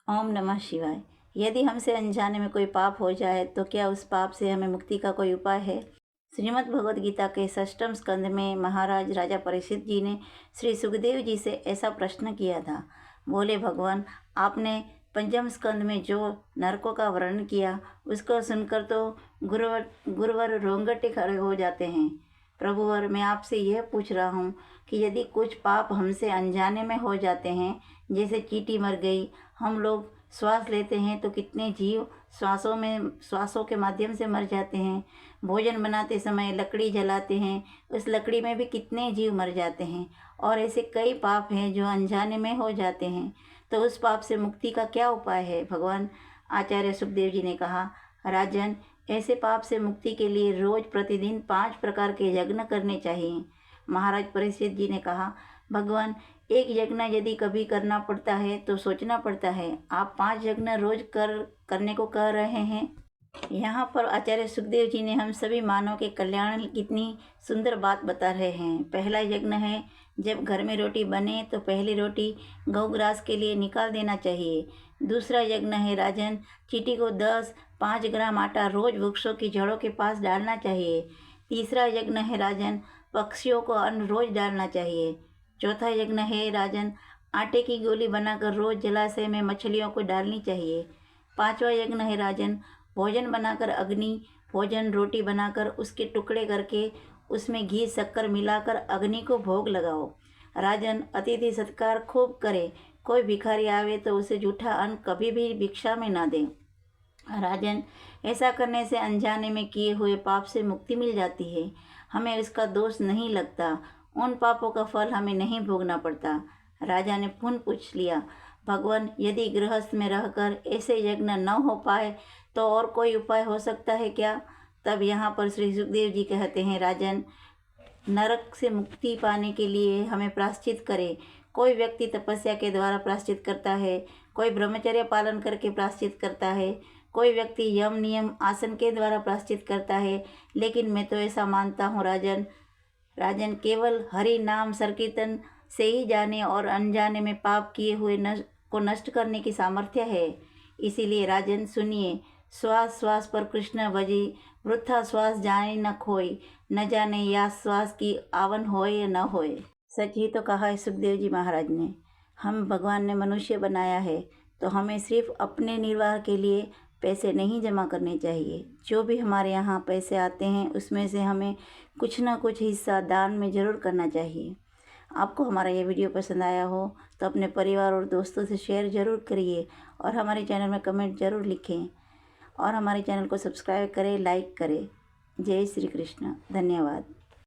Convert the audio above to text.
ओम नमः शिवाय। यदि हमसे अनजाने में कोई पाप हो जाए तो क्या उस पाप से हमें मुक्ति का कोई उपाय है? श्रीमद् भगवद गीता के 6ठ स्कंद में महाराज राजा परीक्षित जी ने श्री सुखदेव जी से ऐसा प्रश्न किया था। बोले, भगवान, आपने पंचम स्कंद में जो नरकों का वर्णन किया उसको सुनकर तो गुरुवर रोंगटे खड़े हो जाते हैं। प्रभुवर, मैं आपसे यह पूछ रहा हूँ कि यदि कुछ पाप हमसे अनजाने में हो जाते हैं, जैसे चींटी मर गई, हम लोग श्वास लेते हैं तो कितने जीव श्वासों के माध्यम से मर जाते हैं। भोजन बनाते समय लकड़ी जलाते हैं, उस लकड़ी में भी कितने जीव मर जाते हैं। और ऐसे कई पाप हैं जो अनजाने में हो जाते हैं। तो उस पाप से मुक्ति का क्या उपाय है? भगवान आचार्य सुखदेव जी ने कहा, राजन, ऐसे पाप से मुक्ति के लिए रोज प्रतिदिन 5 प्रकार के यज्ञ करने चाहिए। महाराज परीक्षित जी ने कहा, भगवान, एक यज्ञ यदि कभी करना पड़ता है तो सोचना पड़ता है, आप 5 यज्ञ रोज करने को कह रहे हैं। यहाँ पर आचार्य सुखदेव जी ने हम सभी मानव के कल्याण कितनी सुंदर बात बता रहे हैं। पहला यज्ञ है, जब घर में रोटी बने तो पहली रोटी गौग्रास के लिए निकाल देना चाहिए। दूसरा यज्ञ है, राजन, चींटी को 5 ग्राम आटा रोज वृक्षों की जड़ों के पास डालना चाहिए। तीसरा यज्ञ है, राजन, पक्षियों को अन्न रोज डालना चाहिए। चौथा यज्ञ है, राजन, आटे की गोली बनाकर रोज जलाशय में मछलियों को डालनी चाहिए। पांचवा यज्ञ है, राजन, भोजन बनाकर भोजन रोटी बनाकर उसके टुकड़े करके उसमें घी शक्कर मिलाकर अग्नि को भोग लगाओ। राजन, अतिथि सत्कार खूब करे। कोई भिखारी आवे तो उसे जूठा अन्न कभी भी भिक्षा में ना दे। राजन, ऐसा करने से अनजाने में किए हुए पाप से मुक्ति मिल जाती है। हमें उसका दोष नहीं लगता, उन पापों का फल हमें नहीं भोगना पड़ता। राजा ने पुनः पूछ लिया, भगवान, यदि गृहस्थ में रहकर ऐसे यज्ञ न हो पाए तो और कोई उपाय हो सकता है क्या? तब यहाँ पर श्री सुखदेव जी कहते हैं, राजन, नरक से मुक्ति पाने के लिए हमें प्रायश्चित करें। कोई व्यक्ति तपस्या के द्वारा प्रायश्चित करता है, कोई ब्रह्मचर्य पालन करके प्रायश्चित करता है, कोई व्यक्ति यम नियम आसन के द्वारा प्रायश्चित करता है। लेकिन मैं तो ऐसा मानता हूँ, राजन, केवल हरि नाम संकीर्तन से ही जाने और अनजाने में पाप किए हुए को नष्ट करने की सामर्थ्य है। इसीलिए राजन, सुनिए, श्वास श्वास पर कृष्ण भजी, वृथा श्वास जाने न खोई, न जाने या श्वास की आवन होए या न होए। सच ही तो कहा है सुखदेव जी महाराज ने। हम भगवान ने मनुष्य बनाया है तो हमें सिर्फ अपने निर्वाह के लिए पैसे नहीं जमा करने चाहिए। जो भी हमारे यहाँ पैसे आते हैं उसमें से हमें कुछ ना कुछ हिस्सा दान में ज़रूर करना चाहिए। आपको हमारा ये वीडियो पसंद आया हो तो अपने परिवार और दोस्तों से शेयर ज़रूर करिए और हमारे चैनल में कमेंट ज़रूर लिखें और हमारे चैनल को सब्सक्राइब करें, लाइक करें। जय श्री कृष्ण। धन्यवाद।